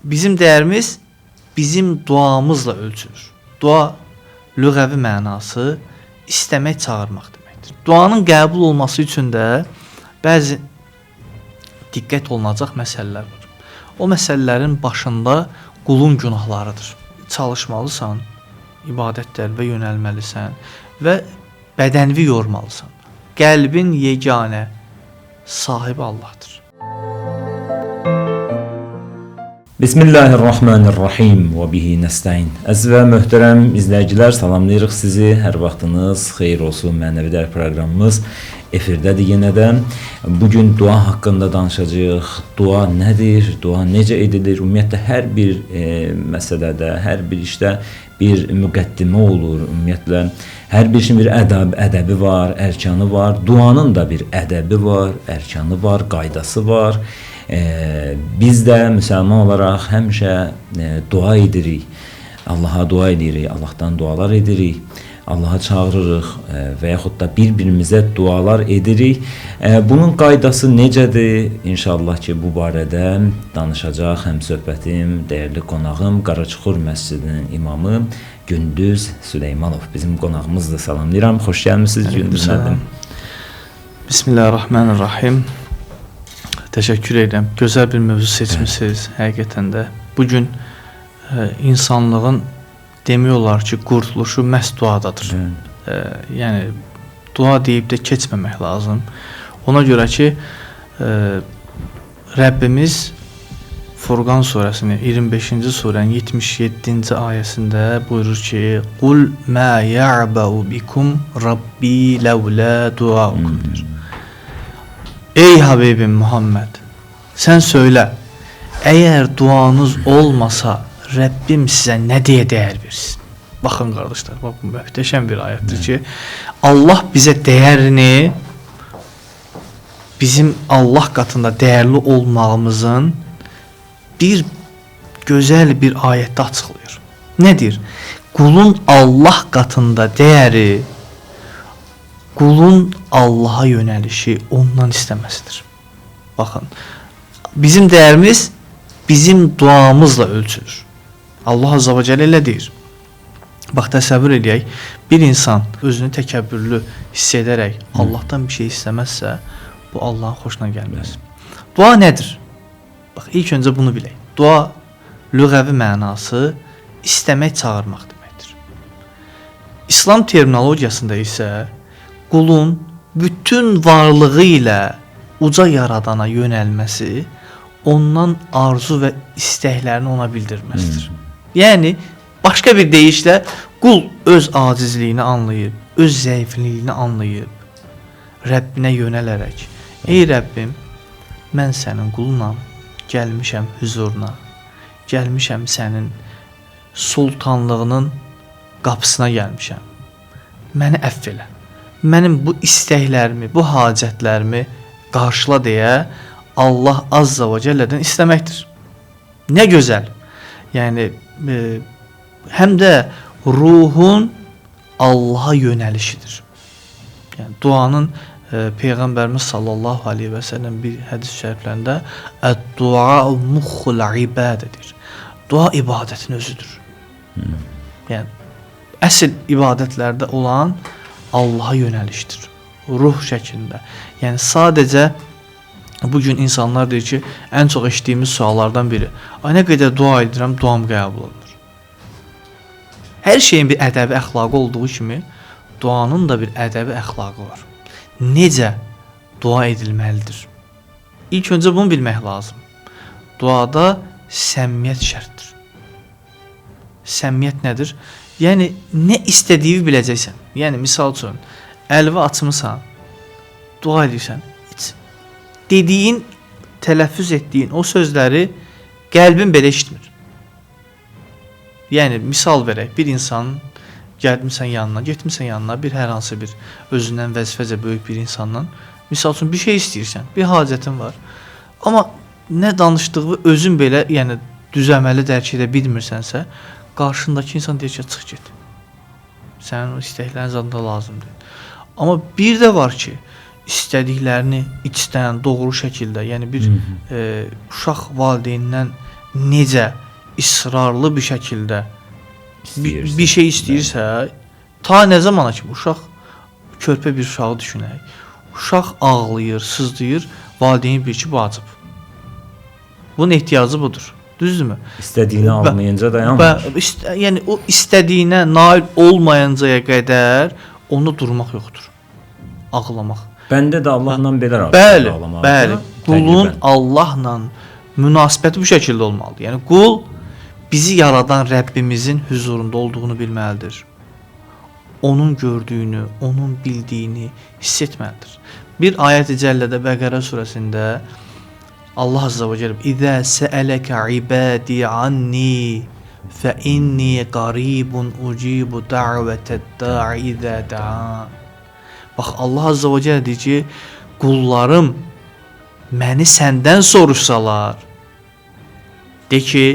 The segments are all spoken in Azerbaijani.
Bizim dəyərimiz bizim duamızla ölçülür. Dua lüğəvi mənası istəmək, çağırmaq deməkdir. Duanın qəbul olması üçün də bəzi diqqət olunacaq məsələlər var. O məsələlərin başında qulun günahlarıdır. Çalışmalısan, ibadətlərə yönəlməlisən və bədənini yormalısan. Qəlbin yeganə sahibi Allahdır. Bismillahirrahmanirrahim və bihi nəstəin. Əziz və möhtərəm izləyicilər, salamlayırıq sizi. Hər vaxtınız xeyir olsun. Mənəvi dəyər proqramımız efirdədir yenədən. Bugün dua haqqında danışacağıq. Dua nədir? Dua necə edilir? Ümumiyyətlə hər bir məsələdə, hər bir işdə bir müqəddimə olur. Ümumiyyətlə hər bir işin bir ədəbi var, ərkanı var. Duanın da bir ədəbi var, ərkanı var, qaydası var. Biz də müsəlman olaraq həmişə dua edirik. Allaha dua edirik, Allahdan dualar edirik. Allaha çağırırıq və yaxud da bir-birimizə dualar edirik. Bunun qaydası necədir? İnşallah ki, bu barədə danışacaq həm söhbətim, dəyərli qonağım, Qaraçuxur məscidinin imamı Gündüz Süleymanov. Bizim qonağımızdır, salamlayıram. Xoş gəlmisiniz Gündüz müəllim. Bismillahirrahmanirrahim. Təşəkkür edirəm. Gözəl bir mövzu seçmisiniz həqiqətən də. Bugün insanlığın demək olar ki, qurtuluşu məhz duadadır. Yəni dua deyib də keçməmək lazım. Ona görə ki, Rəbbimiz Furqan surəsinin 25-ci surənin 77-ci ayəsində buyurur ki: "Qul ma ya'ba'u bikum rabbi laula duaukum." Ey Habibim Muhammed, sən söylə, əgər duanız olmasa Rəbbim sizə nə deyə dəyər versin? Baxın qardaşlar, bax bu möhtəşəm bir ayətdir ki, Allah bizə dəyərini bizim Allah qatında dəyərli olmağımızın bir gözəl bir ayətdə açıqlayır. Nədir? Qulun Allah qatında dəyəri qulun Allaha yönəlişi ondan istəməsidir. Baxın, bizim dəyərimiz bizim duamızla ölçülür. Allah Azza və Cəllə elə deyir. Bax, təsəvvür edək, bir insan özünü təkəbbürlü hiss edərək Allahdan bir şey istəməzsə, bu Allahın xoşuna gəlməz. Dua nədir? Bax, ilk öncə bunu bilək. Dua lüğəvi mənası istəmək, çağırmaq deməkdir. İslam terminologiyasında isə qulun bütün varlığı ilə uca yaradana yönəlməsi, ondan arzu və istəklərini ona bildirməsidir. Yəni, başqa bir deyişlə, qul öz acizliyini anlayıb, öz zəifliyini anlayıb, Rəbbinə yönələrək, ey Rəbbim, mən sənin qulunam, gəlmişəm hüzuruna, gəlmişəm sənin sultanlığının qapısına gəlmişəm, məni əfv elə. Mənim bu istəklərimi, bu hacətlərimi qarşıla deyə Allah Azza və Cəllədən istəməkdir. Nə gözəl. Yəni, həm də ruhun Allaha yönəlişidir. Yəni, duanın Peyğəmbərimiz sallallahu aleyhi və səlləm bir hədis şəriflərində "Əd-dua muxul ibadədir." Dua ibadətin özüdür. Yəni, əsl ibadətlərdə olan Allaha yönəlişdir. Ruh şəklində. Yəni, sadəcə bugün insanlar deyir ki, ən çox eşitdiyimiz suallardan biri: "Ay, nə qədər dua edirəm, duam qəbul olunur." Hər şeyin bir ədəbi əxlaqı olduğu kimi, duanın da bir ədəbi əxlaqı var. Necə dua edilməlidir? İlk öncə bunu bilmək lazım. Duada səmimiyyət şərtdir. Səmimiyyət nədir? Yəni, nə istədiyini biləcəksən. Yəni, misal üçün, əlvi açmısan, dua edirsən, dediyin, tələffüz etdiyin o sözləri qəlbin belə eşitmir. Yəni, misal verək, bir insanın getmisən yanına, bir hər hansı bir özündən vəzifəcə böyük bir insandan, misal üçün, bir şey istəyirsən, bir hacətin var. Amma nə danışdığı özün belə, yəni, düzəməli dərk edə bilmirsənsə, qarşındakı insan deyir ki, çıx get. Sənin o istəklərin zadında lazımdır. Amma bir də var ki, istədiklərini içdən, doğru şəkildə, yəni bir uşaq valideynindən necə israrlı bir şəkildə İstəyirsə. bir şey istəyirsə, ta nə zamana ki uşaq, körpə bir uşağı düşünək. Uşaq ağlayır, sızlayır, valideyn bilir ki, vacib. Bunun ehtiyacı budur. Düzdürmü? İstədiyini almayınca dayanmır. Yəni o istədiyinə nail olmayancaya qədər onu durmaq yoxdur. Ağlamaq. Bəndə də Allahla belə Bəli, ağlamalıdır. bəli. Qulun Təqribən. Allahla münasibəti bu şəkildə olmalıdır. Yəni qul bizi yaradan Rəbbimizin huzurunda olduğunu bilməlidir. Onun gördüyünü, onun bildiyini hiss etməlidir. Bir ayət-i cəllədə Bəqərə surəsində Allah Azza və Cəllə İzə səələkə ibadi anni fə inni qaribun ucibu da'vətəd da'i izə da'an. Bax Allah Azza və Cəllə deyir ki, qullarım məni səndən soruşsalar, de ki,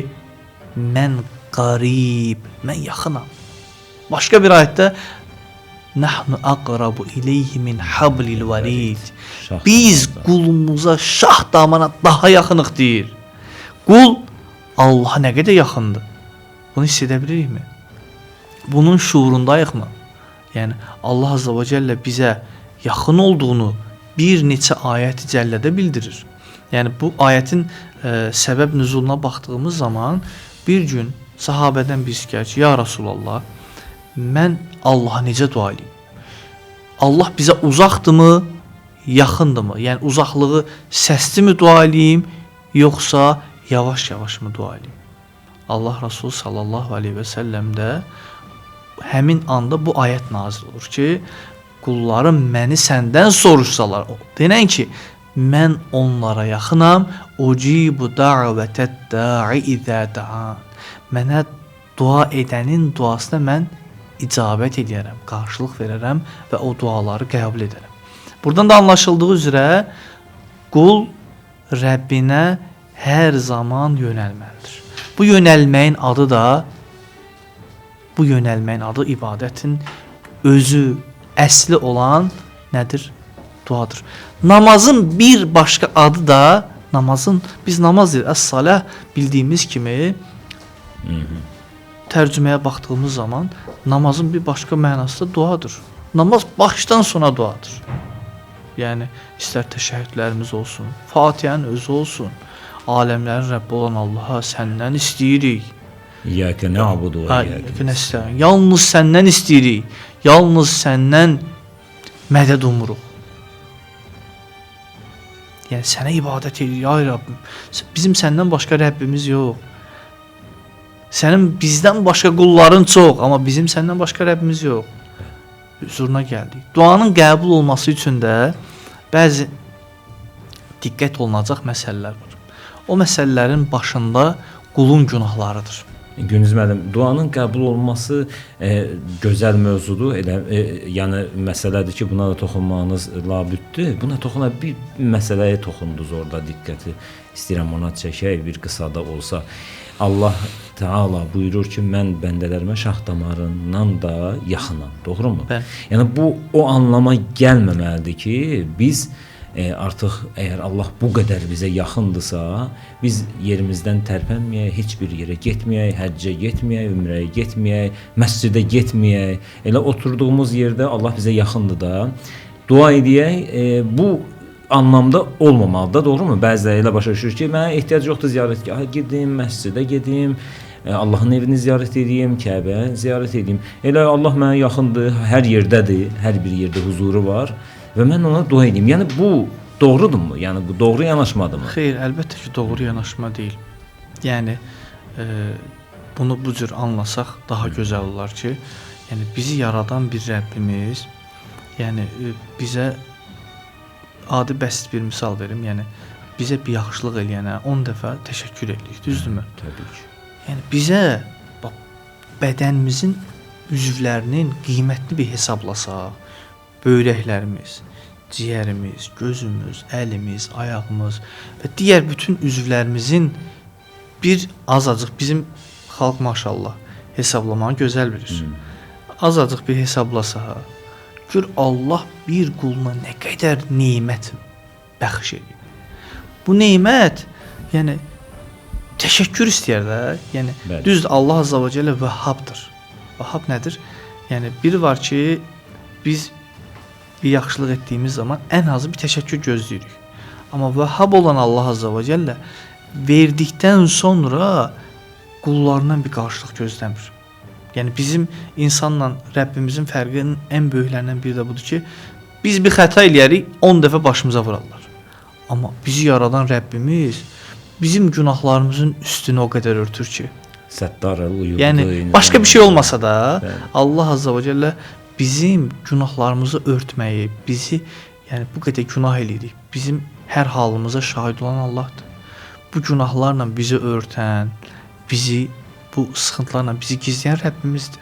mən qarib, mən yaxınam. Başqa bir ayətdə Nahnu aqrabu ileyhi min hablil varid. Biz qulumuza şah damana daha yaxınıq deyir. Qul Allaha nə qədər yaxındır? Bunu hiss edə bilirikmi? Bunun şuurundayıqmı? Yəni Allah Azza və Cəllə bizə yaxın olduğunu bir neçə ayət-i cəllədə bildirir. Yəni bu ayətin səbəb nüzuluna baxdığımız zaman bir gün sahabədən birisi gəlir ki, ya Rasulallah, mən Allaha necə dua edeyim? Allah bizə uzaqdırmı, yaxındırmı? Yəni uzaqlığı səsli dua edeyim, yoxsa yavaş-yavaş mı dua edeyim? Allah Resulü sallallahu aleyhi və səlləm də həmin anda bu ayət nazil olur ki, qullarım məni səndən soruşsalar, denən ki, mən onlara yaxınam, ucibu da'vətəd da'i izə da'an. Mənə dua edənin duasına mən icabət edərəm, qarşılıq verərəm və o duaları qəbul edərəm. Buradan da anlaşıldığı üzrə qul Rəbbinə hər zaman yönəlməlidir. Bu yönəlməyin adı ibadətin özü, əsli olan nədir? Duadır. Namazın bir başqa adı da biz namaz deyirik, əs-salah bildiyimiz kimi tərcüməyə baxdığımız zaman namazın bir başqa mənası da duadır. Namaz başdan sona duadır. Yəni istər təşəhhüdlərimiz olsun, Fatihənin özü olsun, aləmlərin Rəbbi olan Allaha səndən istəyirik. İyyəkə nə'budu və iyyəkə nəstə'in. Yalnız səndən istəyirik. Yalnız səndən mədəd umuruq. Yəni sənə ibadət edirik, ay Rəbbim. Bizim səndən başqa Rəbbimiz yox. Sənin bizdən başqa qulların çox, amma bizim səndən başqa Rəbbimiz yox. Huzuruna gəldik. Duanın qəbul olması üçün də bəzi diqqət olunacaq məsələlər var. O məsələlərin başında qulun günahlarıdır. Gündüz müəllim, duanın qəbul olunması gözəl mövzudur. Yəni məsələdir ki, buna da toxunmağınız labüddür. Buna toxunan bir məsələyə toxundunuz orada, diqqəti istəyirəm ona çəkək, bir qısada olsa. Allah Teala buyurur ki, mən bəndələrimə şah damarından da yaxınam. Doğrumu? Bəli. Yəni bu o anlama gəlməməlidir ki, biz artıq əgər Allah bu qədər bizə yaxındırsa, biz yerimizdən tərpənməyək, heç bir yerə getməyək, həccə getməyək, ümrəyə getməyək, məscidə getməyək. Elə oturduğumuz yerdə Allah bizə yaxındır da, dua edək. Bu anlamda olmamalıdır, doğrumu? Bəziləri elə başa düşür ki, mənə ehtiyac yoxdur ziyarətgaha gedim, məscidə gedim, Allahın evini ziyarət edeyim, Kəbəyə ziyarət edeyim. Elə Allah mənə yaxındır, hər yerdədir, hər bir yerdə huzuru var və mən ona dua edeyim. Yəni bu doğrudurmu? Yəni bu doğru yanaşmadırmı? Xeyr, əlbəttə ki, doğru yanaşma deyil. Yəni bunu bu cür anlasaq daha gözəl olar ki, yəni bizi yaradan bir Rəbbimiz, yəni bizə adi bəsit bir misal verim, yəni bizə bir yaxşılıq eləyənə 10 dəfə təşəkkür edirik, düzdürmü? Təbii ki. Yəni bizə bədənimizin üzvlərinin qiymətli bir hesablasaq, böyrəklərimiz, ciyərimiz, gözümüz, əlimiz, ayağımız və digər bütün üzvlərimizin bir azacıq bizim xalq maşallah hesablamağı gözəl bilir. Azacıq bir hesablasaq, gör Allah bir quluna nə qədər nemət bəxş edir. Bu nemət, yəni təşəkkür istəyər də. Yəni Bəli. düzdür, Allah Azza və Cəllə Vəhhabdır. Vəhhab nədir? Yəni biri var ki, biz bir yaxşılıq etdiyimiz zaman ən azı bir təşəkkür gözləyirik. Amma Vəhhab olan Allah Azza və Cəllə verdikdən sonra qullarından bir qarşılıq gözləmir. Yəni bizim insanla Rəbbimizin fərqinin ən böyüklərindən biri də budur ki, biz bir xəta eləyərik, 10 dəfə başımıza vurarlar. Amma bizi yaradan Rəbbimiz bizim günahlarımızın üstünü o qədər örtür ki, Səttar uyudu. yəni başqa bir şey olmasa da Bəli. Allah Azza və Cəllə bizim günahlarımızı örtməyi, bizi yəni bu qədər günah eləyirik. Bizim hər halımıza şahid olan Allahdır. Bu günahlarla bizi örtən, bizi bu sıxıntılarla bizi gizləyən Rəbbimizdir.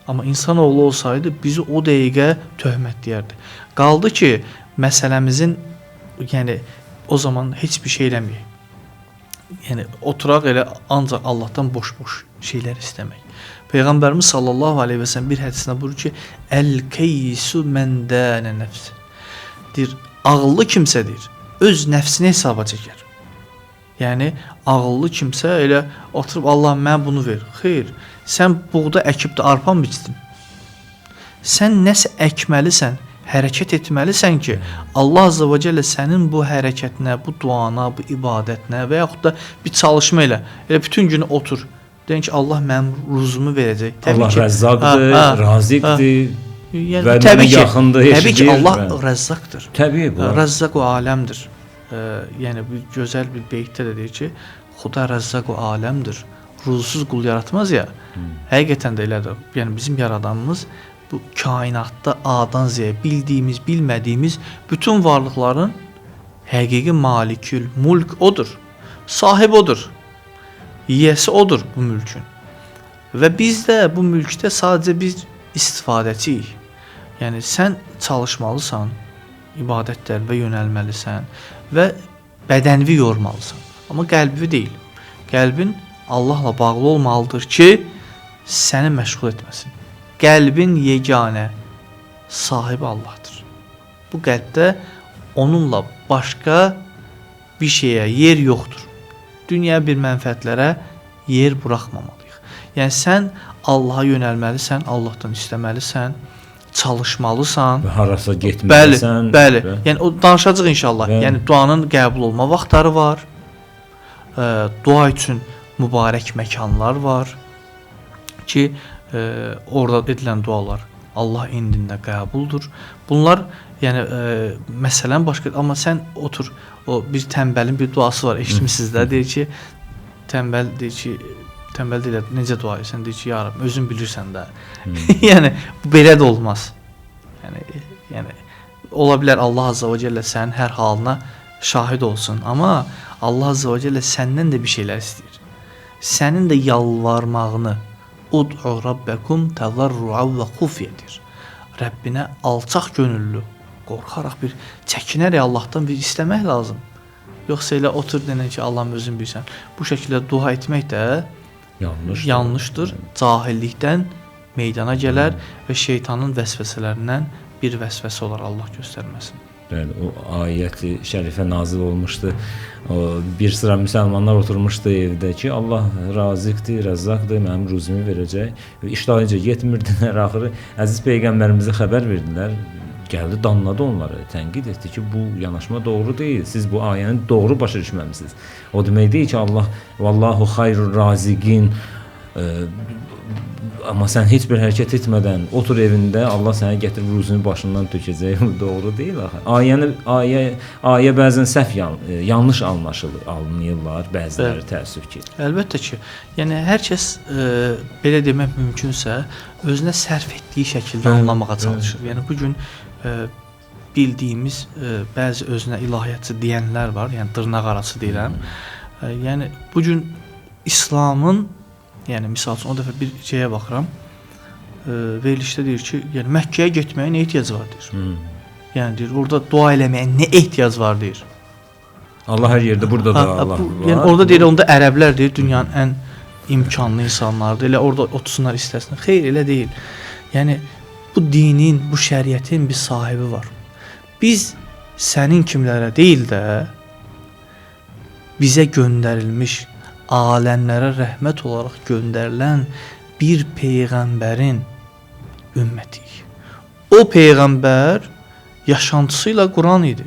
Amma insanoğlu olsaydı bizi o dəqiqə töhmətləyərdi. Qaldı ki, məsələmizin yəni o zaman heç bir şey eləməyək. Yəni oturaq elə ancaq Allahdan boş-boş şeylər istəmək. Peyğəmbərimiz sallallahu əleyhi və səlləm bir hədisində buyurur ki, "Əl-keysu men dana nəfs." Deyir, ağıllı kimsədir, öz nəfsini hesaba çəkər. Yəni ağıllı kimsə elə oturub Allah mən bunu ver. Xeyr, sən buğda əkib də arpa mı biçdin? Sən nəsə əkməlisən, hərəkət etməlisən ki, Allah Azza və Cəllə sənin bu hərəkətinə, bu duana, bu ibadətinə və yaxud da bir çalışma ilə elə bütün günü otur. Deyin ki, Allah mənim ruzumu verəcək. Allah rəzzaqdır, raziqdir. Yəni və təbii mənə ki, yaxındır, təbii ki, eşidir Allah və- rəzzaqdır. Təbii bu. Rəzzaq o aləmdir. Yəni bir gözəl bir beytdə də deyir ki, Xuda rəzzaq o aləmdir. Ruzsuz qul yaratmaz ya. Həqiqətən də elədir. Yəni bizim yaradanımız bu kainatda A'dan Z'yə bildiyimiz, bilmədiyimiz bütün varlıqların həqiqi malikül mulk odur. Sahib odur. Yiyəsi odur bu mülkün. Və biz də bu mülkdə sadəcə biz istifadəçiyik. Yəni sən çalışmalısan, ibadətlərə yönəlməlisən və bədənvi yormalısan. Amma qəlbi deyil. Qəlbin Allahla bağlı olmalıdır ki, səni məşğul etməsin. Qəlbin yeganə sahibi Allahdır. Bu qəlbdə onunla başqa bir şeyə yer yoxdur. Dünya bir mənfəətlərə yer buraxmamalıyıq. Yəni sən Allaha yönəlməlisən, Allahdan istəməlisən, çalışmalısan. Və harasa Bəli, getməlisən. bəli. və- Yəni o danışacağıq inşallah. Və- Yəni duanın qəbul olma vaxtları var. Dua üçün mübarək məkanlar var ki, orada edilən dualar Allah indində qəbuldur. Bunlar yəni məsələn başqa, amma sən otur, o bir tənbəlin bir duası var. Eşitmisiniz də, deyir ki, tənbəl deyir ki, tənbəl deyir, necə dua edirsən? Deyir ki, ya Rəbb, özün bilirsən də. Yəni bu belə də olmaz. Yəni ola bilər Allah Azza və Cəllə sənin hər halına şahid olsun, amma Allah Azza və Cəllə səndən də bir şeylər istəyir. Sənin də yalvarmağını ud'u rabbakum tazarruan və xufiyədir. Rəbbinə alçaq gönüllü, qorxaraq bir çəkinərək Allahdan bir istəmək lazım. Yoxsa elə otur denən ki, Allahım özün bilirsən. Bu şəkildə dua etmək də yanlışdır. Cahillikdən meydana gələr və şeytanın vəsvəsələrindən bir vəsvəsə olar, Allah göstərməsin. Bəli, o ayət-i şərifə nazil olmuşdu. O bir sıra müsəlmanlar oturmuşdu evdə ki, Allah raziqdir, rəzzaqdır, mənim ruzumu verəcək. İştahınca getmirdilər axırı. Əziz peyğəmbərimizə xəbər verdilər. Gəldi, danladı onları, tənqid etdi ki, bu yanaşma doğru deyil. Siz bu ayəni doğru başa düşməmisiniz. O demək deyil ki, Allah vallahu xayrur raziqin. Amma sən heç bir hərəkət etmədən otur evində, Allah sənə gətirib ruzunu başından tökəcək. Bu doğru deyil axı. Ayə bəzən səhv yanlış anlayırlar bəziləri, təəssüf ki. Əlbəttə ki, yəni hər kəs belə demək mümkünsə, özünə sərf etdiyi şəkildə anlamağa çalışır. Yəni bu gün bildiyimiz bəzi özünə ilahiyyatçı deyənlər var, yəni dırnaq arası deyirəm. Yəni bu gün İslamın, yəni misal üçün o dəfə bir şeyə baxıram, verilişdə deyir ki, yəni Məkkəyə getməyə nə ehtiyac var deyir. Yəni deyir, orada dua eləməyə nə ehtiyac var deyir. Allah hər yerdə, burada da Allah var. Yəni orada deyir, onda ərəblər deyir, dünyanın ən imkanlı insanlardır. Elə orada otursunlar istəsinlər. Xeyr, elə deyil. Yəni bu dinin, bu şəriətin bir sahibi var. Biz sənin kimlərə deyil də bizə göndərilmiş aləmlərə rəhmət olaraq göndərilən bir peyğəmbərin ümmətiyik. O peyğəmbər yaşantısı ilə Quran idi.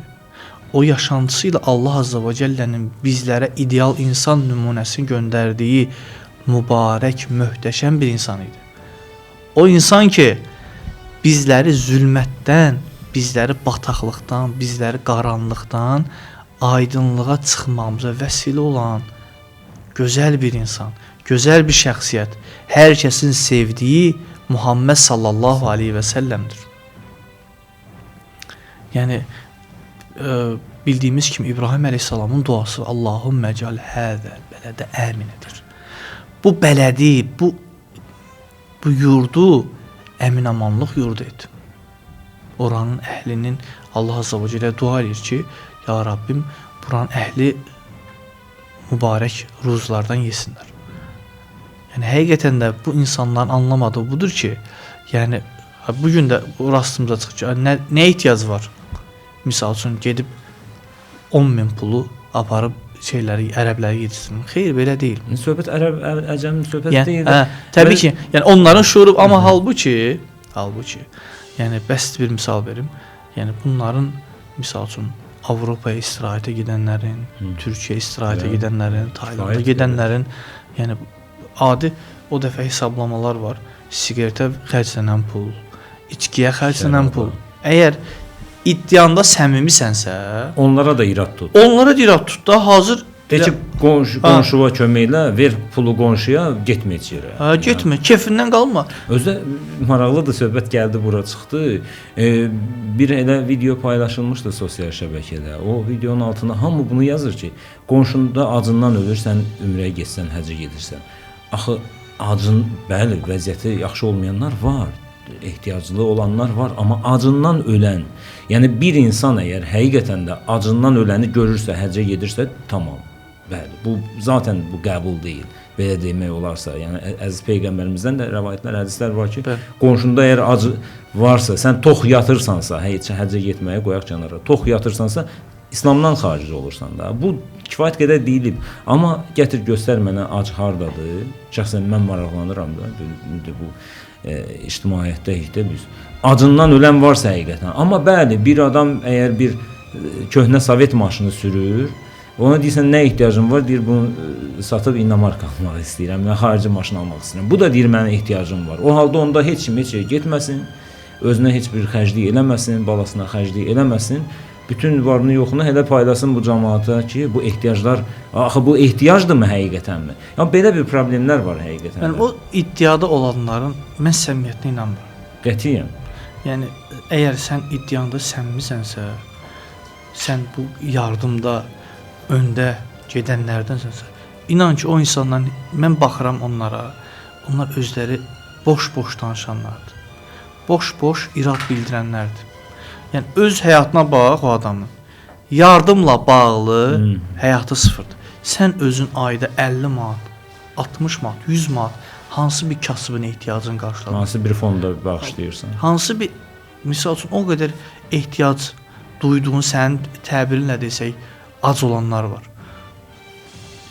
O yaşantısı ilə Allah Azza və Cəllənin bizlərə ideal insan nümunəsini göndərdiyi mübarək, möhtəşəm bir insan idi. O insan ki, bizləri zülmətdən, bizləri bataqlıqdan, bizləri qaranlıqdan aydınlığa çıxmamıza vəsilə olan gözəl bir insan, gözəl bir şəxsiyyət, hər kəsin sevdiyi Muhammed sallallahu aleyhi və səlləmdir. Yəni, bildiyimiz kimi İbrahim əleyhissalamın duası Allahümmə cal həzə bələdə əminədir. Bu bələdi, bu yurdu əminamanlıq yurdu et. Oranın əhlinin Allah Azza və Cəllə dua edir ki, ya Rabbim, buranın əhli mübarək ruzlardan yesinlər. Yəni, həqiqətən də bu insanların anlamadığı budur ki, yəni, bugün də rastımıza çıxır ki, nə ehtiyac var? Misal üçün, gedib 10.000 pulu aparıb ərəbləri yetişsin. Xeyr, belə deyil. Söhbət əcəm söhbət deyil. Təbii ki, yəni onların şuuru, amma halbuki, yəni bəsit bir misal verim. Yəni bunların misal üçün Avropaya istirahətə gedənlərin, Türkiyə istirahətə gedənlərin, Taylanda gedənlərin, yəni adi o dəfə hesablamalar var. Siqaretə xərclənən pul, içkiyə xərclənən pul. Əgər iddianda səmimisənsə, onlara da irad tut. Onlara da irad tut da, hazır de ki, qonşuya köməklə, ver pulu qonşuya, getmə heç yerə. Getmə, kefindən qalma. Özdə maraqlıdır, söhbət gəldi, bura çıxdı. Bir elə video paylaşılmışdı sosial şəbəkədə. O videonun altına hamı bunu yazır ki, qonşunda acından ölürsən, ümrəyə getsən, həccə gedirsən. Axı, acın, bəli, vəziyyəti yaxşı olmayanlar var, ehtiyaclı olanlar var, amma acından ölən, yəni bir insan əgər həqiqətən də acından öləni görürsə, həccə gedirsə, tamam. Bəli, bu zaten bu qəbul deyil. Belə demək olarsa, yəni əziz peyğəmbərimizdən də rəvayətlər, hədislər var ki, qonşunda əgər acı varsa, sən tox yatırsansa, həccə getməyə qoyaq kənara, tox yatırsansa, İslamdan xaric olursan da. Bu kifayət qədər deyilib. Amma gətir göstər mənə ac hardadır. Şəxsən mən maraqlanıram da bu ictimaiyyətdəyik də biz. Acından ölən varsa həqiqətən. Amma bəli, bir adam əgər bir köhnə Sovet maşını sürür, ona deyirsən nə ehtiyacım var, deyir bunu satıb innamarka almaq istəyirəm, və xarici maşın almaq istəyirəm. Bu da deyir mənə ehtiyacım var. O halda onda heç kim heç yere getməsin, özünə heç bir xərclik eləməsin, balasına xərclik eləməsin. Bütün varını yoxunu hələ paylasın bu cəmaata ki, bu ehtiyaclar, axı bu ehtiyacdırmı həqiqətənmi? Yəni belə bir problemlər var həqiqətən. Yəni o iddiada olanların mən səmimiyyətinə inanmıram. Qətiyyən. Yəni əgər sən iddianda səmimiysənsə, sən bu yardımda öndə gedənlərdənsənsə, inan ki, o insanlar, mən baxıram onlara, onlar özləri boş-boş danışanlardır. Boş-boş irad bildirənlərdir. Yəni öz həyatına bax o adamın. Yardımla bağlı həyatı sıfırdır. Sən özün ayda 50 manat, 60 manat, 100 manat hansı bir kasıbın ehtiyacını qarşıladın? Hansı bir fonda bağışlayırsan? Hansı bir, misal üçün o qədər ehtiyac duyduğun, sənin təbirinlə desək, ac olanlar var.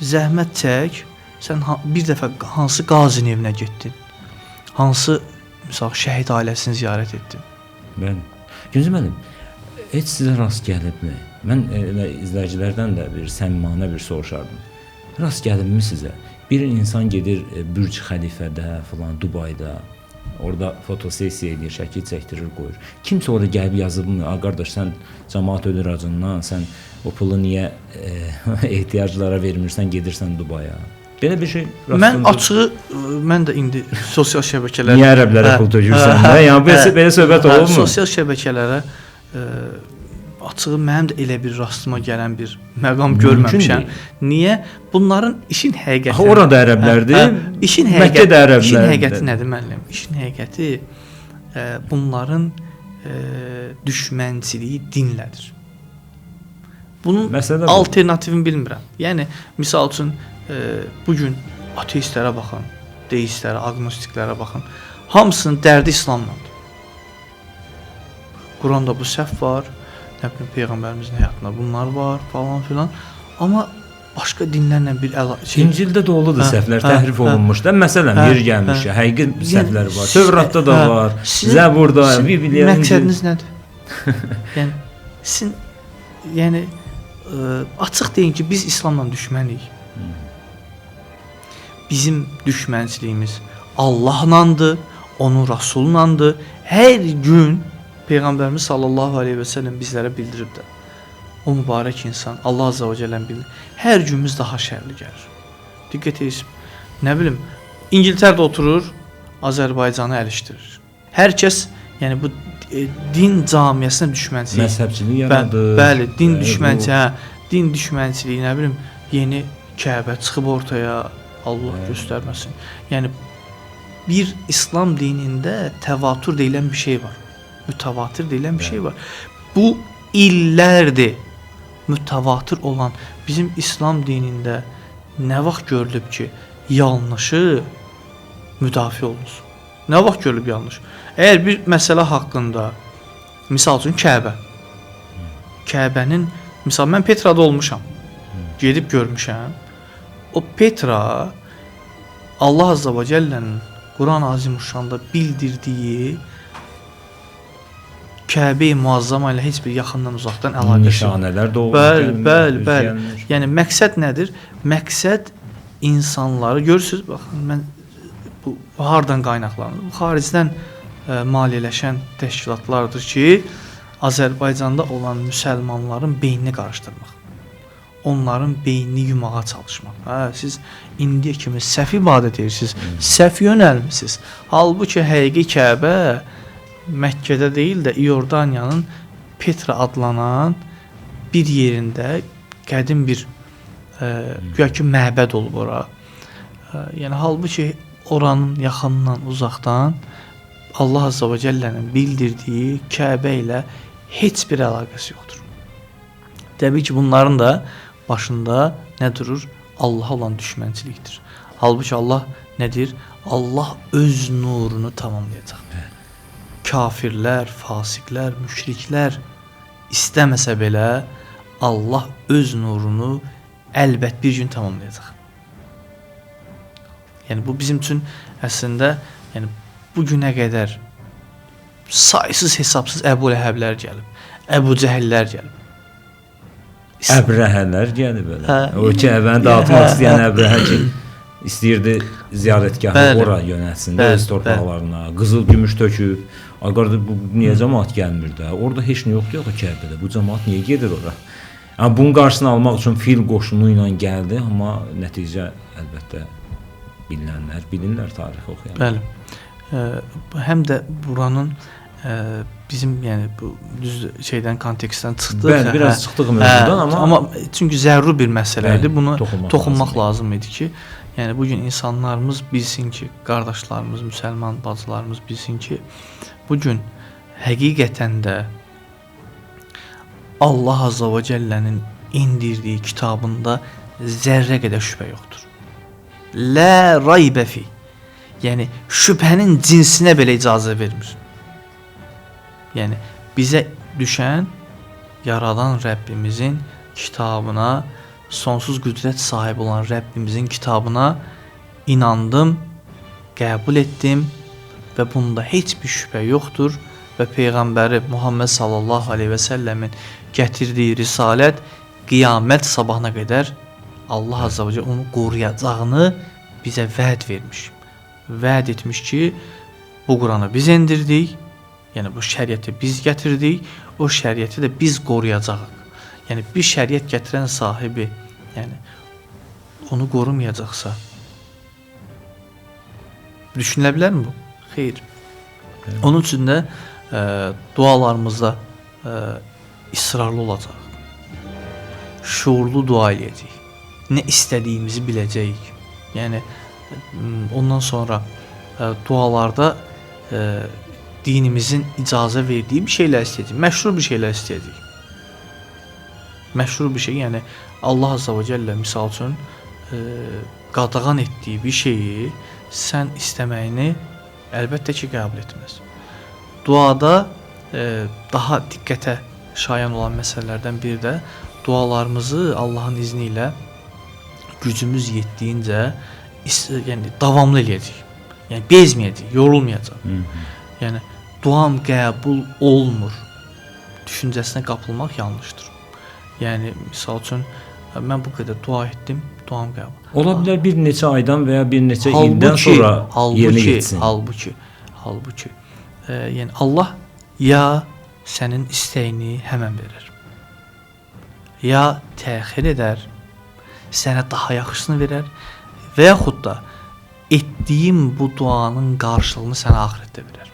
Zəhmət çək, sən bir dəfə hansı qazinin evinə getdin? Hansı, misal, şəhid ailəsini ziyarət etdin? Bəli. Gündüz müəllim, heç sizə rast gəlibmi? Mən izləyicilərdən də bir səmimانه bir soruşardım. Rast gəlibmi sizə? Bir insan gedir Bürc Xəlifədə falan, Dubayda, orada fotosessiya edir, şəkil çəkdirir, qoyur. Kimsə orada gəlib yazıbmı? Qardaş, sən cəmaat ölür acından, sən o pulu niyə ehtiyaclara vermirsən, gedirsən Dubaya? Belə bir şey rastında. Mən açığı, mən də indi sosial şəbəkələrə... Niyə ərəblərə pul tökürsən də? Yəni, belə söhbət olub mu? Sosial şəbəkələrə açığı mənim də elə bir rastıma gələn bir məqam görməmişəm. Niyə? Bunların işin həqiqəti... Axı, orada ərəblərdir, Məkkədə ərəblərdir. İşin həqiqəti nədir müəllim? İşin həqiqəti bunların düşmənçiliyi dinlədir. Bunun alternativini bilmirəm. Yəni, misal üçün, bugün ateistlərə baxın, deistlərə, agnostiklərə baxın. Hamısının dərdi İslamlandır. Quranda bu səhv var, nə bilim, Peyğəmbərimizin həyatında bunlar var, falan filan. Amma başqa dinlərlə bir İncildə də doludur səhvlər, təhrif olunmuş da. Məsələn, yer gəlmiş, həqiqi səhvlər var. Tövratda da var, Zəburda, Bibliya. Məqsədiniz nədir? Yəni sizin açıq deyin ki, biz İslamla düşmənik. Bizim düşmənçiliyimiz Allahlandır, onun Rasulundandır. Hər gün Peyğəmbərimiz sallallahu aleyhi və səlləm bizlərə bildirib də. O mübarək insan Allah azza və cəllə bilir. Hər günümüz daha şərli gəlir. Diqqət edin. Nə bilim, İngiltərədə oturur, Azərbaycanı əlişdirir. Hər kəs, yəni bu din camiyyəsinə düşmənçilik, məzhəbçilik yaradır. Bəli, din düşmənçiliyi, din düşmənçiliyi, nə bilim, yeni Kəbə çıxıb ortaya, Allah göstərməsin. Yəni bir İslam dinində təvatür deyilən bir şey var. Mütəvatir deyilən bir şey var. Bu illərdir mütəvatir olan bizim İslam dinində nə vaxt görülüb ki, yanlışı müdafiə olunsun? Nə vaxt görülüb yanlış? Əgər bir məsələ haqqında, misal üçün Kəbə. Kəbənin, misal mən Petrada olmuşam. Gedib görmüşəm. O Petra Allah azza və cəllənin Quran-ı Azimuşşanda bildirdiyi Kəbə-i Muazzama ilə heç bir yaxından uzaqdan əlaqəsi yoxdur. Nişanələr də olur. Bəli. Yəni məqsəd nədir? Məqsəd insanları görürsüz, baxın mən bu hardan qaynaqlanır? Bu xaricdən maliyyələşən təşkilatlardır ki, Azərbaycanda olan müsəlmanların beynini qarışdırmaq. Onların beynini yumağa çalışmaq. Siz indiyə kimi səhv ibadət edirsiniz, səhv yönəlmisiniz. Halbuki həqiqi Kəbə Məkkədə deyil də İordaniyanın Petra adlanan bir yerində qədim bir güya ki məbəd olub ora. Yəni halbuki oranın yaxından uzaqdan Allah azza və cəllənin bildirdiyi Kəbə ilə heç bir əlaqəsi yoxdur. Təbii ki bunların da başında nə durur? Allah olan düşmənçilikdir. Halbuki Allah nədir? Allah öz nurunu tamamlayacaq. Kafirlər, fasiqlər, müşriklər istəməsə belə Allah öz nurunu əlbət bir gün tamamlayacaq. Yəni bu bizim üçün əslində bu günə qədər saysız hesabsız Əbu Ləhəblər gəlib, Əbu Cəhillər gəlib. Əbrəhələr gəlib belə. O Kəbəni dağıtmaq istəyən Əbrəhə ki, istəyirdi ziyarətgahı ora yönəlsin də öz torpaqlarına, qızıl gümüş töküb. Qardaş bu niyə cəmaət gəlmir də? Orada heç nə yoxdur ya Kəbədə. Bu cəmaət niyə gedir ora? Yəni bunun qarşısını almaq üçün fil qoşunu ilə gəldi, amma nəticə əlbəttə bilirlər tarixi oxuyan. Bəli. Həm də buranın bizim yəni bu düz şeydən kontekstdən çıxdıq. Bəli, biraz çıxdıq mövzudan amma çünki zəruri bir məsələ idi. Buna toxunmaq lazım idi ki, yəni bu gün insanlarımız bilsin ki, qardaşlarımız, müsəlman bacılarımız bilsin ki, bu gün həqiqətən də Allah azza və cəllənin indirdiyi kitabında zərrə qədər şübhə yoxdur. La raybə fi. Yəni şübhənin cinsinə belə icazə vermir. Yəni bizə düşən yaradan Rəbbimizin kitabına, sonsuz qüdrət sahibi olan Rəbbimizin kitabına inandım, qəbul etdim və bunda heç bir şübhə yoxdur və Peyğəmbəri Muhammed sallallahu aleyhi və səlləmin gətirdiyi risalət qiyamət sabahına qədər Allah azza və cəllə onu qoruyacağını bizə vəd vermiş. Vəd etmiş ki, bu Quranı biz endirdik, yəni bu şəriəti biz gətirdik, o şəriəti də biz qoruyacağıq. Yəni bir şəriət gətirən sahibi, yəni onu qorumayacaqsa düşünülə bilərmi bu? Xeyr. Onun üçün də dualarımızda israrlı olacaq. Şuurlu dua eləyəcəyik. Nə istədiyimizi biləcəyik. Yəni ondan sonra dualarda dinimizin icazə verdiyi bir şeylər istəyəcəyik. Məşru bir şeylər istəyəcəyik. Məşru bir şey, yəni Allah azza və cəllə misal üçün qadağan etdiyi bir şeyi sən istəməyini əlbəttə ki qəbul etməz. Duada daha diqqətə şayan olan məsələlərdən biri də dualarımızı Allahın izni ilə gücümüz yetdiyincə yəni davamlı eləyəcəyik. Yəni bezməyəcəyik, yorulmayacaq. Yəni duam qəbul olmur düşüncəsinə qapılmaq yanlışdır. Yəni misal üçün mən bu qədər dua etdim, duam qəbul. Ola bilər bir neçə aydan və ya bir neçə ildən sonra yerinə yetsin. Halbuki yəni Allah ya sənin istəyini həmən verir. Ya təxir edər, sənə daha yaxşısını verər və yaxud da etdiyim bu duanın qarşılığını sənə axirətdə verər.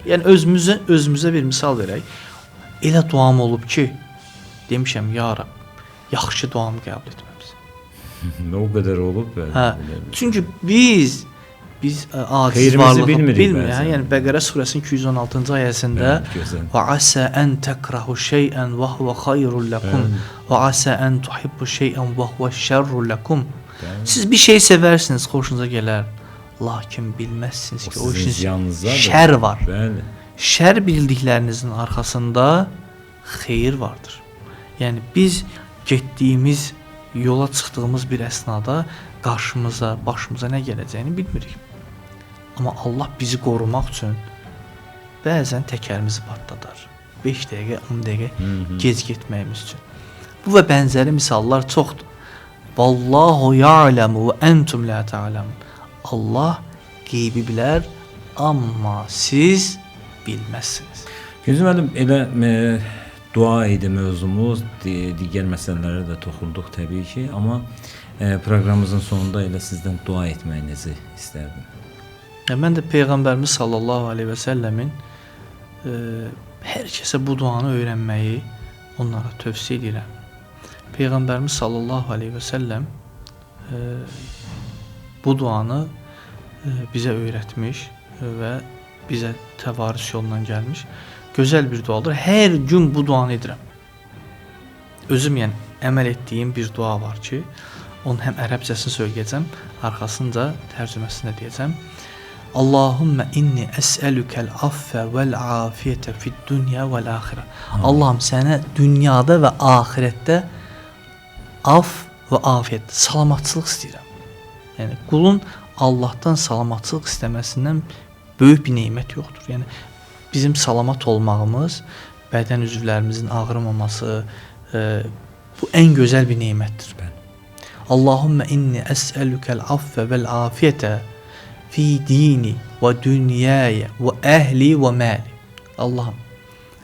Yəni özümüzə bir misal verək. Elə duam olub ki, demişəm ya Rab, yaxşı duamı qəbul etməmisən. O qədər olub hə, çünki biz aciz xeyrimizi bilmirik. Yəni Bəqərə surəsinin 216-cı ayəsində və asə ən təkrahu şey'ən və huve xayrun lakum və asə ən tuhibbu şey'ən və huve şerrun lakum. Siz bir şey seversiniz, xoşunuza gələr. Lakin bilməzsiniz ki, o işin şər var. Bəli. Şər bildiklərinizin arxasında xeyir vardır. Yəni biz getdiyimiz, yola çıxdığımız bir əsnada qarşımıza, başımıza nə gələcəyini bilmirik. Amma Allah bizi qorumaq üçün bəzən təkərimizi partladar. 5 dəqiqə, 10 dəqiqə gec getməyimiz üçün. Bu və bənzəri misallar çoxdur. Vallahu ya'lemu və entum la ta'lemun. Allah qeybi bilər, amma siz bilməzsiniz. Gözüm müəllim, elə dua idi mövzumuz, digər məsələlərə də toxunduq təbii ki, amma proqramımızın sonunda elə sizdən dua etməyinizi istərdim. Mən də Peyğəmbərimiz sallallahu aleyhi və səlləmin hər kəsə bu duanı öyrənməyi onlara tövsiyə edirəm. Peyğəmbərimiz sallallahu aleyhi və səlləm bu duanı bizə öyrətmiş və bizə təvarüs yolundan gəlmiş gözəl bir duadır. Hər gün bu duanı edirəm. Özüm yəni əməl etdiyim bir dua var ki, onun həm ərəbcəsini söyləyəcəm, arxasınca tərcüməsini deyəcəm. Allahümmə inni əsəlükəl affə vəl-afiyətə fid-dünya vəl-axirə. Allahım, sənə dünyada və axirətdə af və afiyyət, salamatçılıq istəyirəm. Yəni qulun Allahdan salamatçılıq istəməsindən böyük bir nemət yoxdur. Yəni bizim salamat olmağımız, bədən üzvlərimizin ağrımaması, bu ən gözəl bir nemətdir. Allahümmə inni əsəlükəl affə vəl-afiyətə fi dini və dünyaya və əhli və məli. Allahım,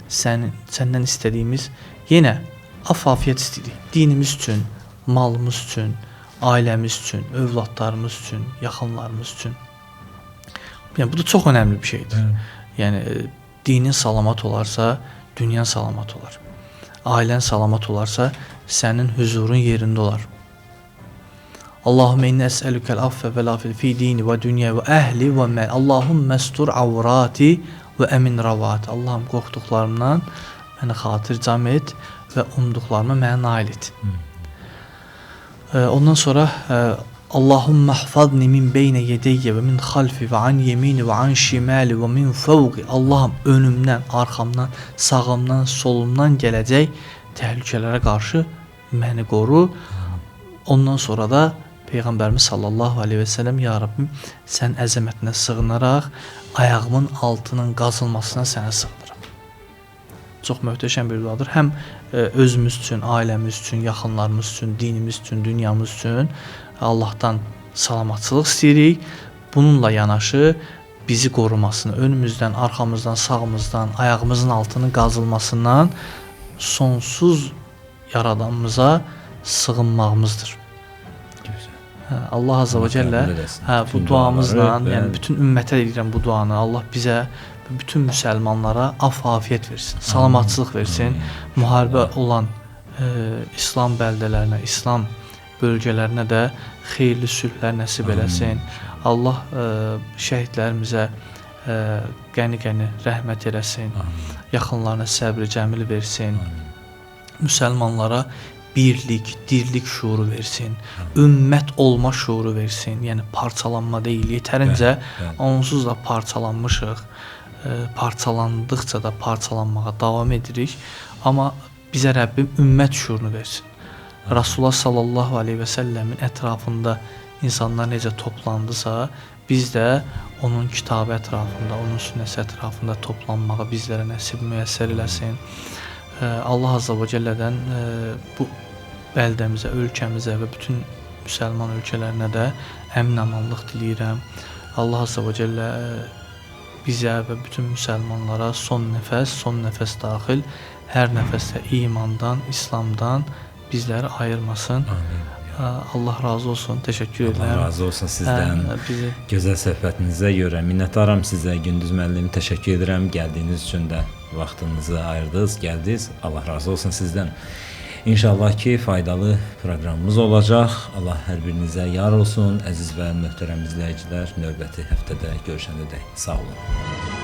səndən istədiyimiz yenə afiyyət istəyirik. Dinimiz üçün, malımız üçün, ailəmiz üçün, övladlarımız üçün, yaxınlarımız üçün. Yəni bu da çox önəmli bir şeydir. Yəni dinin salamat olarsa, dünyan salamat olar. Ailən salamat olarsa, sənin huzurun yerində olar. Allahümme inni əsəlükəl affə və lafil fi dini və dünya və əhli və məl. Allahümme məstur avrati və əmin ravati. Allahım, qorxduqlarımdan məni xatir cam et və umduqlarıma məni nail et. Ondan sonra Allahümme hafadni min beynə yedeyyə və min xalfi və an yemini və an şimali və min fəvqi. Allahım, önümdən, arxamdan, sağımdan, solumdan gələcək təhlükələrə qarşı məni qoru. Ondan sonra da Peyğəmbərimiz sallallahu aleyhi və səlləm, ya Rabbim, sən əzəmətinə sığınaraq ayağımın altının qazılmasına sənə sığınıram. Çox möhtəşəm bir duadır. Həm özümüz üçün, ailəmiz üçün, yaxınlarımız üçün, dinimiz üçün, dünyamız üçün Allahdan salamatçılıq istəyirik. Bununla yanaşı bizi qorumasını, önümüzdən, arxamızdan, sağımızdan, ayağımızın altının qazılmasından sonsuz yaradanımıza sığınmağımızdır. Allah Azza və Cəllə bu duamızla, yəni bütün ümmətə edirəm bu duanı. Allah bizə, bütün müsəlmanlara afiyyət versin, salamatçılıq versin. Müharibə olan İslam bəldələrinə, İslam bölgələrinə də xeyirli sülhlər nəsib eləsin. Allah şəhidlərimizə qəni-qəni rəhmət eləsin. Yaxınlarına səbr-i cəmil versin. Müsəlmanlara birlik, dirlik şuuru versin, ümmət olma şuuru versin. Yəni parçalanma deyil, yetərincə onsuz da parçalanmışıq. Parçalandıqca da parçalanmağa davam edirik. Amma bizə Rəbbim ümmət şuurunu versin. Rasulullah sallallahu aleyhi və səlləmin ətrafında insanlar necə toplandısa, biz də onun kitabı ətrafında, onun sünnəsi ətrafında toplanmağı bizlərə nəsib müyəssər eləsin. Allah Azza və Cəllədən bu bəldəmizə, ölkəmizə və bütün müsəlman ölkələrinə də əmin-amanlıq diləyirəm. Allah Azza və Cəllə bizə və bütün müsəlmanlara son nəfəs daxil hər nəfəsdə imandan, İslamdan bizləri ayırmasın. Amin. Allah razı olsun. Təşəkkür edirəm. Allah razı olsun sizdən. Gözəl söhbətinizə görə minnətdaram sizə. Gündüz müəllim, təşəkkür edirəm. Gəldiyiniz üçün də vaxtınızı ayırdınız, gəldiniz. Allah razı olsun sizdən. İnşallah ki, faydalı proqramımız olacaq. Allah hər birinizə yar olsun. Əziz və möhtərəm izləyicilər, növbəti həftədə görüşəndə də sağ olun.